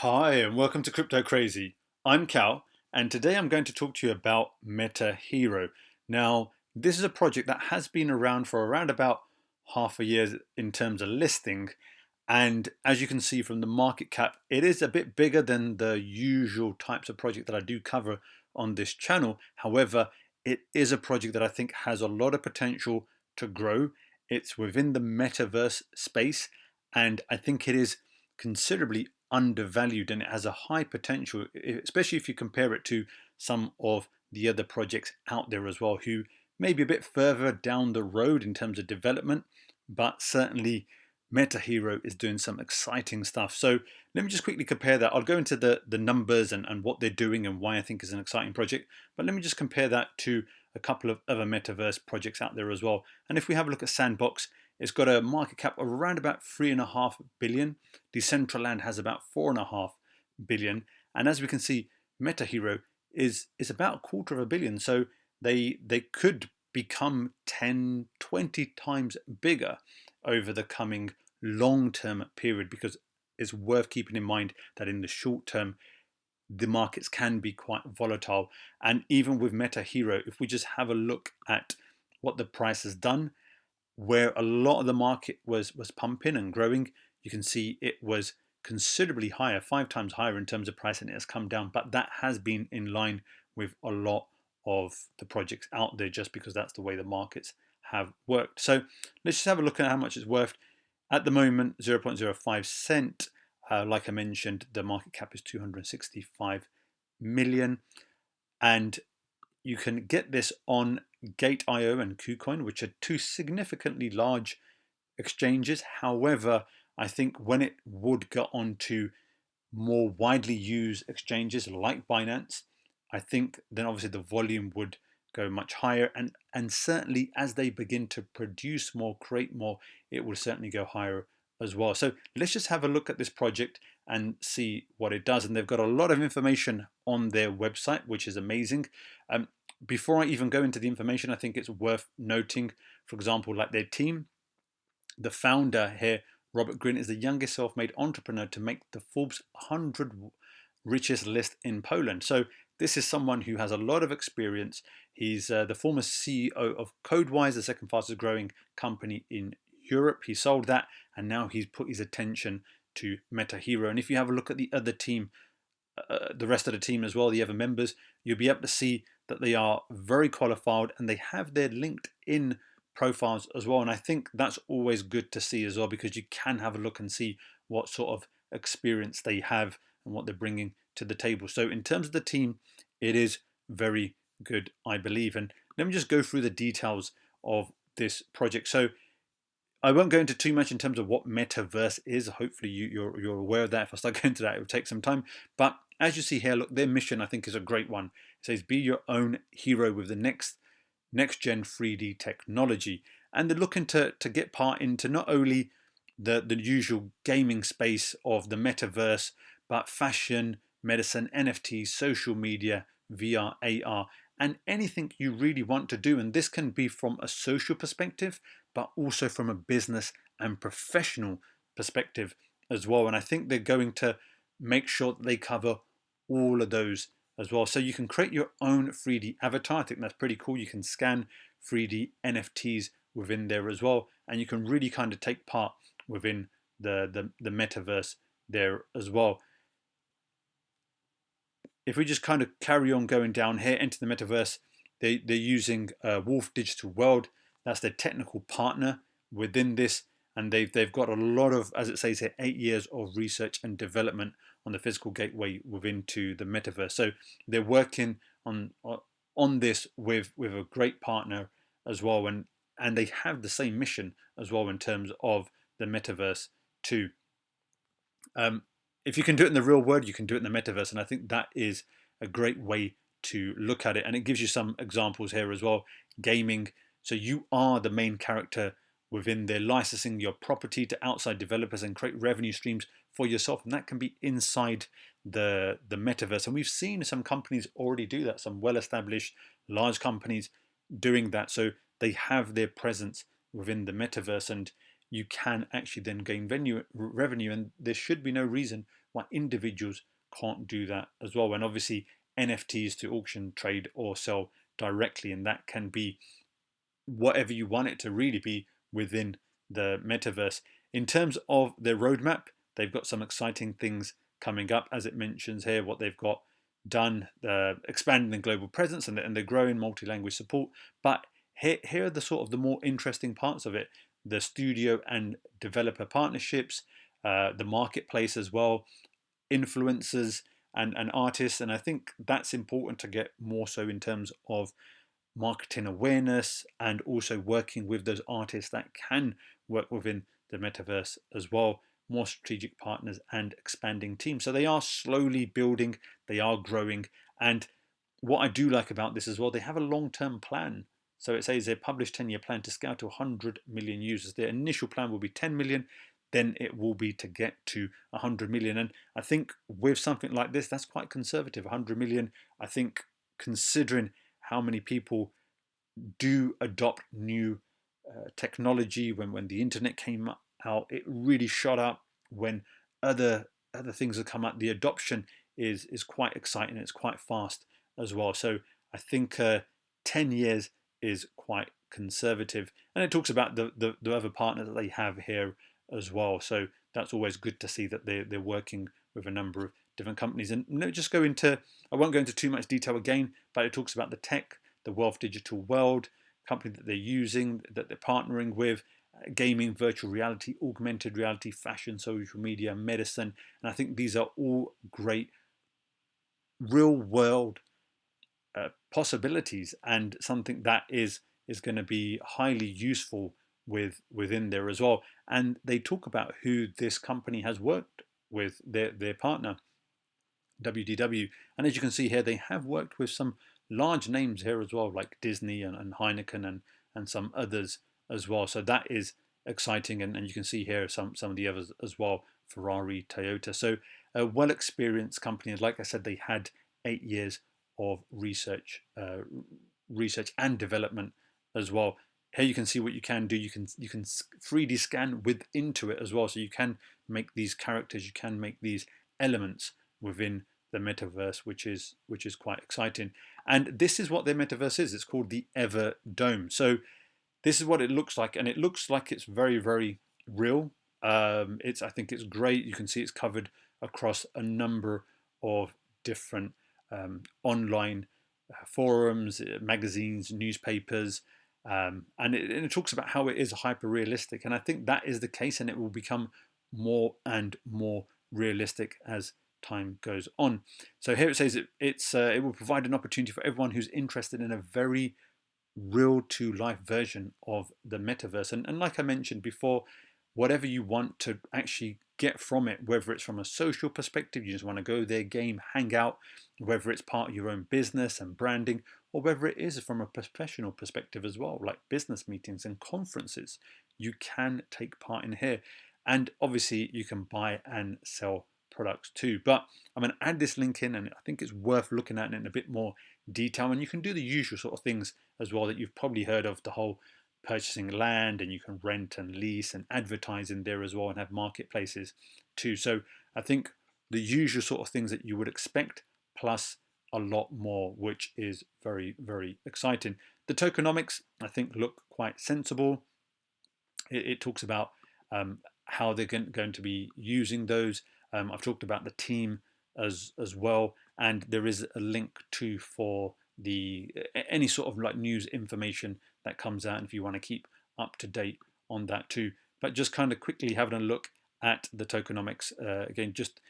Hi, and welcome to Crypto Crazy. I'm Cal, and today I'm going to talk to you about Metahero. Now, this is a project that has been around for around about half a year in terms of listing, and as you can see from the market cap, it is a bit bigger than the usual types of project that I do cover on this channel. However, it is a project that I think has a lot of potential to grow. It's within the metaverse space, and I think it is considerably undervalued and it has a high potential, especially if you compare it to some of the other projects out there as well, who may be a bit further down the road in terms of development, but certainly Metahero is doing some exciting stuff. So let me just quickly compare that. I'll go into the numbers and what they're doing and why I think is an exciting project, but let me just compare that to a couple of other metaverse projects out there as well. And if we have a look at Sandbox, it's got a market cap of around about 3.5 billion. Decentraland has about 4.5 billion. And as we can see, Metahero is about a quarter of a billion. So they could become 10, 20 times bigger over the coming long-term period, because it's worth keeping in mind that in the short term, the markets can be quite volatile. And even with Metahero, if we just have a look at what the price has done, where a lot of the market was pumping and growing, you can see it was considerably higher, 5 times higher in terms of price, and it has come down. But that has been in line with a lot of the projects out there, just because that's the way the markets have worked. So let's just have a look at how much it's worth. At the moment, 0.05 cent. Like I mentioned, the market cap is 265 million, and you can get this on Gate.io and KuCoin, which are two significantly large exchanges. However, I think when it would go onto more widely used exchanges like Binance, I think then obviously the volume would go much higher, and certainly as they begin to produce more, create more, it will certainly go higher as well. So let's just have a look at this project and see what it does. And they've got a lot of information on their website, which is amazing. Before I even go into the information, I think it's worth noting, for example, like their team. The founder here, Robert Greene, is the youngest self-made entrepreneur to make the Forbes 100 richest list in Poland. So this is someone who has a lot of experience. He's the former CEO of CodeWise, the second fastest growing company in Europe. He sold that, and now he's put his attention to Metahero. And if you have a look at the other team, the rest of the team as well, the other members, you'll be able to see that they are very qualified and they have their LinkedIn profiles as well. And I think that's always good to see as well, because you can have a look and see what sort of experience they have and what they're bringing to the table. So in terms of the team, it is very good, I believe. And let me just go through the details of this project. So I won't go into too much in terms of what Metaverse is. Hopefully you're aware of that. If I start going into that, it will take some time. But as you see here, look, their mission I think is a great one. It says, be your own hero with the next gen 3D technology. And they're looking to get part into not only the usual gaming space of the metaverse, but fashion, medicine, NFTs, social media, VR, AR, and anything you really want to do. And this can be from a social perspective, but also from a business and professional perspective as well. And I think they're going to make sure that they cover all of those as well. So you can create your own 3D avatar. I think that's pretty cool. You can scan 3D NFTs within there as well, and you can really kind of take part within the metaverse there as well. If we just kind of carry on going down here into the metaverse, they're using Wolf Digital World. That's their technical partner within this, and they've got a lot of, as it says here, 8 years of research and development on the physical gateway within to the metaverse. So they're working on this with a great partner as well, and they have the same mission as well in terms of the metaverse too. If you can do it in the real world, you can do it in the metaverse, and I think that is a great way to look at it. And it gives you some examples here as well. Gaming, so you are the main character within there, licensing your property to outside developers and create revenue streams for yourself, and that can be inside the metaverse. And we've seen some companies already do that, some well-established large companies doing that. So they have their presence within the metaverse, and you can actually then gain revenue, and there should be no reason why individuals can't do that as well. And obviously NFTs to auction, trade, or sell directly, and that can be whatever you want it to really be within the metaverse. In terms of their roadmap, they've got some exciting things coming up, as it mentions here, what they've got done, expanding the global presence, and they're growing multi-language support. But here are the sort of the more interesting parts of it: the studio and developer partnerships, the marketplace as well, influencers and artists. And I think that's important to get more so in terms of marketing awareness and also working with those artists that can work within the metaverse as well, more strategic partners and expanding teams. So they are slowly building, they are growing. And what I do like about this as well, they have a long-term plan. So it says they published 10-year plan to scale to 100 million users. Their initial plan will be 10 million, then it will be to get to 100 million. And I think with something like this, that's quite conservative. 100 million, I think, considering how many people do adopt new technology. When the internet came out, it really shot up. When other things have come out, the adoption is quite exciting. It's quite fast as well. So I think 10 years is quite conservative. And it talks about the other partners that they have here as well. So that's always good to see that they're working with a number of different companies. And just go into, I won't go into too much detail again, but it talks about the tech, the Wealth Digital World company that they're using, that they're partnering with, gaming, virtual reality, augmented reality, fashion, social media, medicine. And I think these are all great real world possibilities, and something that is going to be highly useful within there as well. And they talk about who this company has worked with, their partner WDW. And as you can see here, they have worked with some large names here as well, like Disney and Heineken and some others as well. So that is exciting. And you can see here some of the others as well, Ferrari, Toyota. So a well-experienced company. And like I said, they had 8 years of research and development as well. Here you can see what you can do. You can 3D scan into it as well. So you can make these characters, you can make these elements within the metaverse, which is quite exciting. And this is what their metaverse is. It's called the Everdome. So this is what it looks like, and it looks like it's very, very real. I think it's great. You can see it's covered across a number of different online forums, magazines, newspapers, and it talks about how it is hyper realistic. And I think that is the case, and it will become more and more realistic as time goes on. So here it says it will provide an opportunity for everyone who's interested in a very real to life version of the metaverse. And like I mentioned before, whatever you want to actually get from it, whether it's from a social perspective, you just want to go there, game, hang out, whether it's part of your own business and branding, or whether it is from a professional perspective as well, like business meetings and conferences, you can take part in here. And obviously you can buy and sell products too. But I'm going to add this link in, and I think it's worth looking at it in a bit more detail. And you can do the usual sort of things as well that you've probably heard of, the whole purchasing land, and you can rent and lease and advertise in there as well, and have marketplaces too. So I think the usual sort of things that you would expect, plus a lot more, which is very, very exciting. The tokenomics, I think, look quite sensible. It talks about how they're going to be using those. I've talked about the team as well, and there is a link too for the any sort of like news information that comes out, and if you want to keep up to date on that too. But just kind of quickly having a look at the tokenomics again, just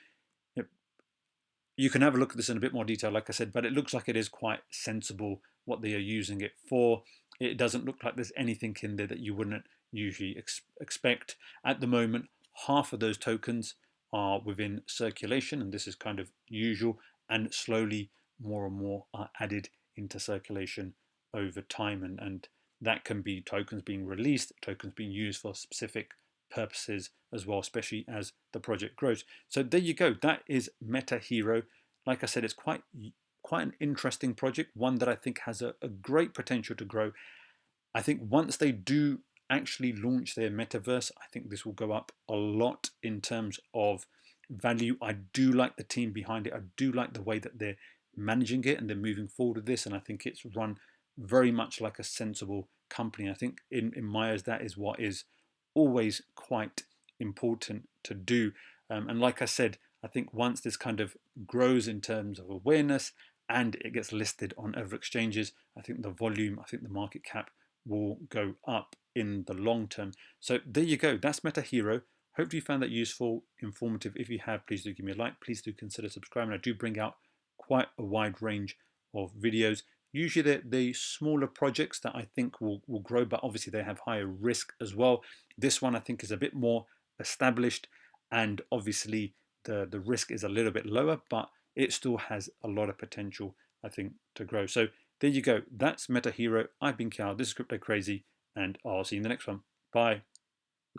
you can have a look at this in a bit more detail, like I said, but it looks like it is quite sensible what they are using it for. It doesn't look like there's anything in there that you wouldn't usually expect. At the moment, half of those tokens are within circulation, and this is kind of usual, and slowly more and more are added into circulation over time, and that can be tokens being released, tokens being used for specific purposes as well, especially as the project grows. So there you go, that is Metahero. Like I said, it's quite an interesting project, one that I think has a great potential to grow. I think once they do actually launch their metaverse, I think this will go up a lot in terms of value. I do like the team behind it. I do like the way that they're managing it and they're moving forward with this. And I think it's run very much like a sensible company. I think in my eyes, that is what is always quite important to do. And like I said, I think once this kind of grows in terms of awareness and it gets listed on other exchanges, I think the volume, I think the market cap will go up in the long term. So there you go. That's Metahero. Hope you found that useful, informative. If you have, please do give me a like. Please do consider subscribing. I do bring out quite a wide range of videos. Usually they're the smaller projects that I think will grow, but obviously they have higher risk as well. This one I think is a bit more established, and obviously the risk is a little bit lower, but it still has a lot of potential, I think, to grow. So there you go. That's Metahero. I've been Cal. This is Crypto Crazy, and I'll see you in the next one. Bye.